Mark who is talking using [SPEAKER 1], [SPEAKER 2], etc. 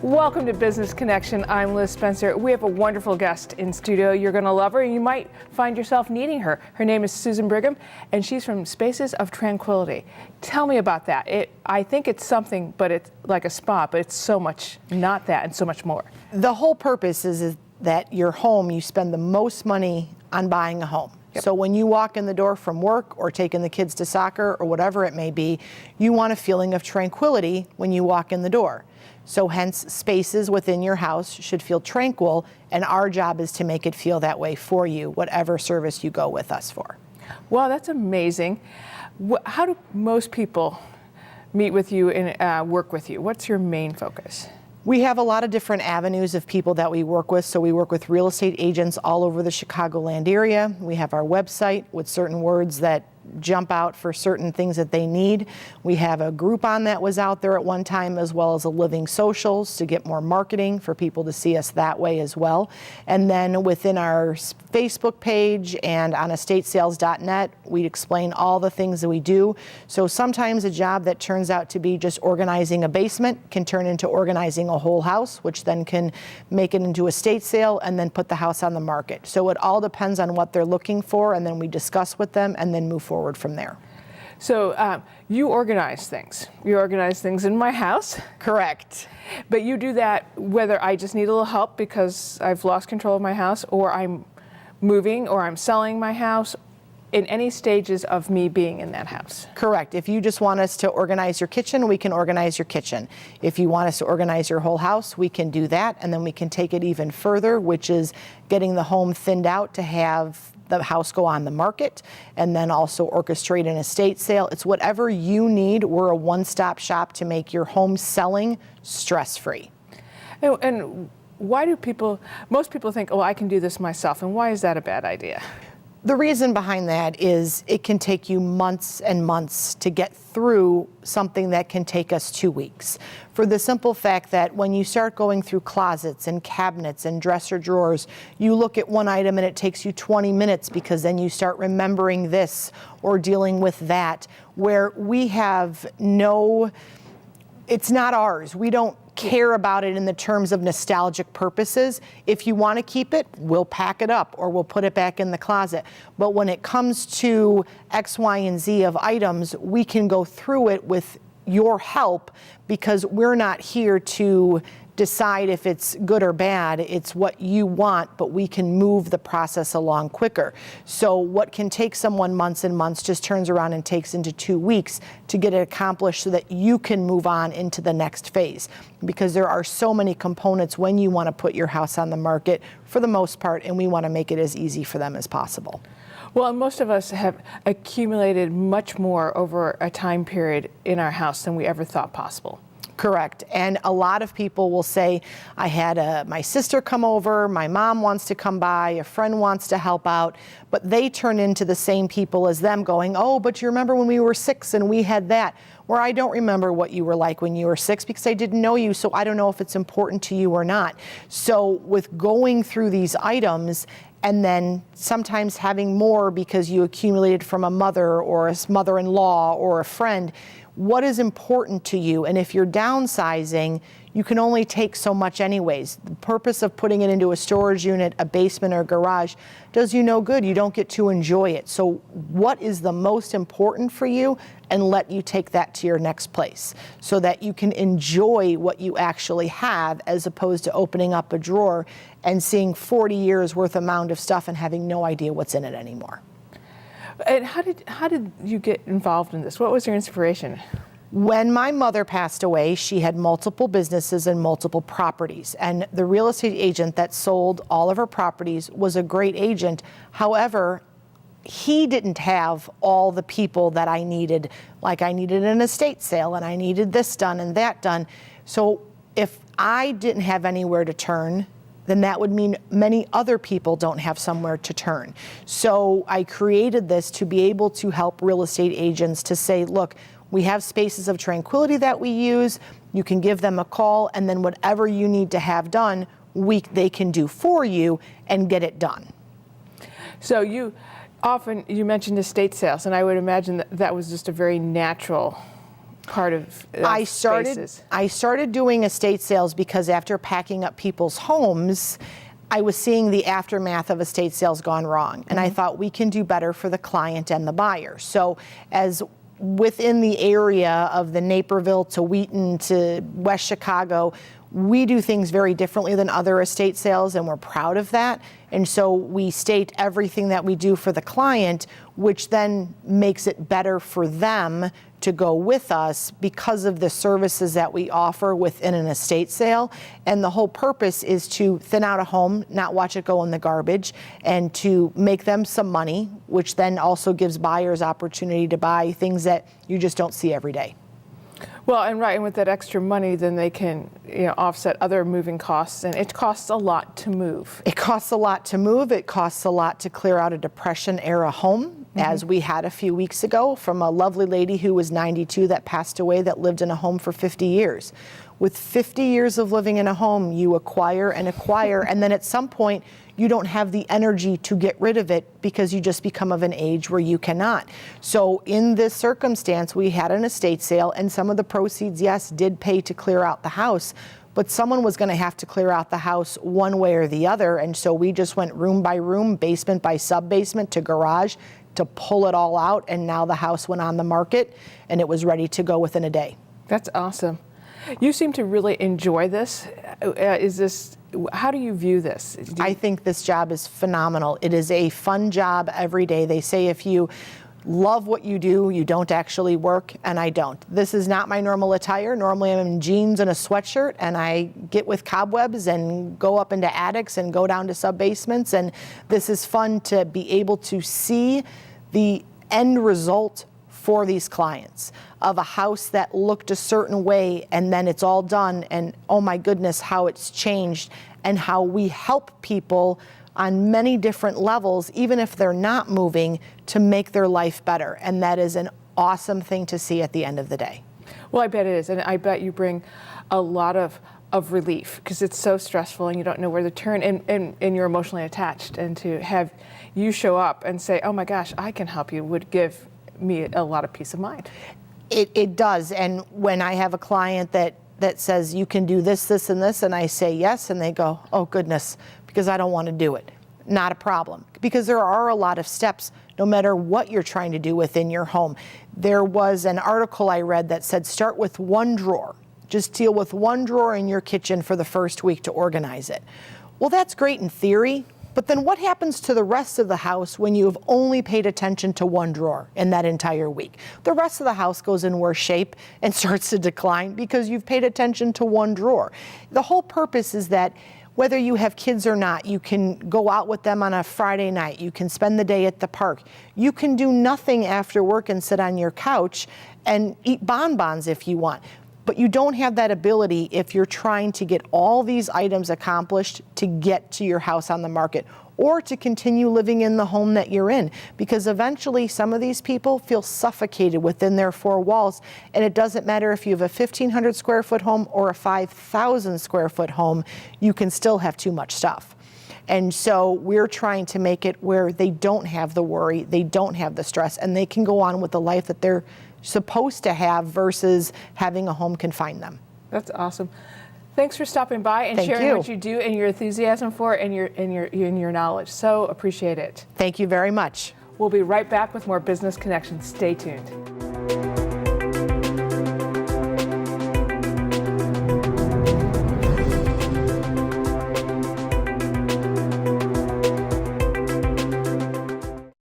[SPEAKER 1] Welcome to Business Connection. I'm Liz Spencer. We have a wonderful guest in studio. You're going to love her, and you might find yourself needing her. Her name is Susan Brigham, and she's from Spaces of Tranquility. Tell me about that. I think it's something, but it's like a spa, but it's so much not that and so much more.
[SPEAKER 2] The whole purpose is that your home, you spend the most money on buying a home. Yep. So when you walk in the door from work or taking the kids to soccer or whatever it may be, you want a feeling of tranquility when you walk in the door. So hence, spaces within your house should feel tranquil, and our job is to make it feel that way for you, whatever service you go with us for.
[SPEAKER 1] Wow, that's amazing. How do most people meet with you and work with you? What's your main focus?
[SPEAKER 2] We have a lot of different avenues of people that we work with. So we work with real estate agents all over the Chicagoland area. We have our website with certain words that jump out for certain things that they need. We have a Groupon that was out there at one time, as well as a Living Socials to get more marketing for people to see us that way as well. And then within our Facebook page and on estatesales.net, we explain all the things that we do. So sometimes a job that turns out to be just organizing a basement can turn into organizing a whole house, which then can make it into a estate sale and then put the house on the market. So it all depends on what they're looking for, and then we discuss with them and then move forward from there.
[SPEAKER 1] So you organize things. You organize things in my house.
[SPEAKER 2] Correct.
[SPEAKER 1] But you do that whether I just need a little help because I've lost control of my house, or I'm moving, or I'm selling my house, in any stages of me being in that house.
[SPEAKER 2] Correct. If you just want us to organize your kitchen, we can organize your kitchen. If you want us to organize your whole house, we can do that. And then we can take it even further, which is getting the home thinned out to have the house go on the market, and then also orchestrate an estate sale. It's whatever you need. We're a one-stop shop to make your home selling stress-free.
[SPEAKER 1] And why do most people think, oh, I can do this myself, and why is that a bad idea?
[SPEAKER 2] The reason behind that is it can take you months and months to get through something that can take us 2 weeks. For the simple fact that when you start going through closets and cabinets and dresser drawers, you look at one item and it takes you 20 minutes because then you start remembering this or dealing with that, where we have it's not ours. We don't care about it in the terms of nostalgic purposes. If you want to keep it, we'll pack it up or we'll put it back in the closet. But when it comes to X, Y, and Z of items, we can go through it with your help because we're not here to decide if it's good or bad. It's what you want, but we can move the process along quicker. So what can take someone months and months just turns around and takes into 2 weeks to get it accomplished so that you can move on into the next phase. Because there are so many components when you want to put your house on the market for the most part, and we want to make it as easy for them as possible.
[SPEAKER 1] Well, and most of us have accumulated much more over a time period in our house than we ever thought possible.
[SPEAKER 2] Correct. And a lot of people will say, I had my sister come over, my mom wants to come by, a friend wants to help out, but they turn into the same people as them going, oh, but you remember when we were 6 and we had that? Where I don't remember what you were like when you were 6 because I didn't know you, so I don't know if it's important to you or not. So with going through these items and then sometimes having more because you accumulated from a mother or a mother-in-law or a friend, what is important to you? And if you're downsizing, you can only take so much anyways. The purpose of putting it into a storage unit, a basement, or a garage does you no good. You don't get to enjoy it. So what is the most important for you, and let you take that to your next place so that you can enjoy what you actually have, as opposed to opening up a drawer and seeing 40 years worth amount of stuff and having no idea what's in it anymore.
[SPEAKER 1] And how did you get involved in this? What was your inspiration?
[SPEAKER 2] When my mother passed away, she had multiple businesses and multiple properties. And the real estate agent that sold all of her properties was a great agent. However, he didn't have all the people that I needed. Like I needed an estate sale and I needed this done and that done. So if I didn't have anywhere to turn, then that would mean many other people don't have somewhere to turn. So I created this to be able to help real estate agents to say, look, we have Spaces of Tranquility that we use. You can give them a call, and then whatever you need to have done, they can do for you and get it done.
[SPEAKER 1] So you mentioned estate sales, and I would imagine that was just a very natural part of
[SPEAKER 2] I
[SPEAKER 1] Spaces?
[SPEAKER 2] started doing estate sales because after packing up people's homes, I was seeing the aftermath of estate sales gone wrong. And I thought we can do better for the client and the buyer. So as within the area of the Naperville to Wheaton to West Chicago, we do things very differently than other estate sales, and we're proud of that. And so we state everything that we do for the client, which then makes it better for them to go with us because of the services that we offer within an estate sale. And the whole purpose is to thin out a home, not watch it go in the garbage, and to make them some money, which then also gives buyers opportunity to buy things that you just don't see every day.
[SPEAKER 1] Well, and with that extra money, then they can offset other moving costs, and it costs a lot to move.
[SPEAKER 2] It costs a lot to move. It costs a lot to clear out a Depression-era home, as we had a few weeks ago from a lovely lady who was 92 that passed away that lived in a home for 50 years. With 50 years of living in a home, you acquire and acquire, and then at some point, you don't have the energy to get rid of it because you just become of an age where you cannot. So in this circumstance, we had an estate sale, and some of the proceeds, yes, did pay to clear out the house, but someone was going to have to clear out the house one way or the other, and so we just went room by room, basement by sub-basement to garage to pull it all out, and now the house went on the market, and it was ready to go within a day.
[SPEAKER 1] That's awesome. You seem to really enjoy this. How do you view this?
[SPEAKER 2] I think this job is phenomenal. It is a fun job every day. They say if you love what you do, you don't actually work, and I don't. This is not my normal attire. Normally I'm in jeans and a sweatshirt, and I get with cobwebs and go up into attics and go down to sub-basements, and this is fun to be able to see the end result for these clients of a house that looked a certain way, and then it's all done, and oh my goodness, how it's changed, and how we help people on many different levels, even if they're not moving, to make their life better. And that is an awesome thing to see at the end of the day.
[SPEAKER 1] Well, I bet it is, and I bet you bring a lot of relief because it's so stressful and you don't know where to turn, and you're emotionally attached, and to have you show up and say, oh my gosh, I can help you, would give me a lot of peace of mind.
[SPEAKER 2] It does. And when I have a client that says you can do this, this, and this, and I say yes, and they go, oh goodness, because I don't want to do it. Not a problem, because there are a lot of steps no matter what you're trying to do within your home. There was an article I read that said start with one drawer. Just deal with one drawer in your kitchen for the first week to organize it. Well, that's great in theory. But then what happens to the rest of the house when you've only paid attention to one drawer in that entire week? The rest of the house goes in worse shape and starts to decline because you've paid attention to one drawer. The whole purpose is that whether you have kids or not, you can go out with them on a Friday night. You can spend the day at the park. You can do nothing after work and sit on your couch and eat bonbons if you want. But you don't have that ability if you're trying to get all these items accomplished to get to your house on the market or to continue living in the home that you're in. Because eventually some of these people feel suffocated within their four walls, and it doesn't matter if you have a 1,500 square foot home or a 5,000 square foot home, you can still have too much stuff. And so we're trying to make it where they don't have the worry, they don't have the stress, and they can go on with the life that they're supposed to have versus having a home confine them.
[SPEAKER 1] That's awesome. Thanks for stopping by and sharing what you do and your enthusiasm for it and your knowledge. So appreciate it.
[SPEAKER 2] Thank you very much.
[SPEAKER 1] We'll be right back with more Business Connections. Stay tuned.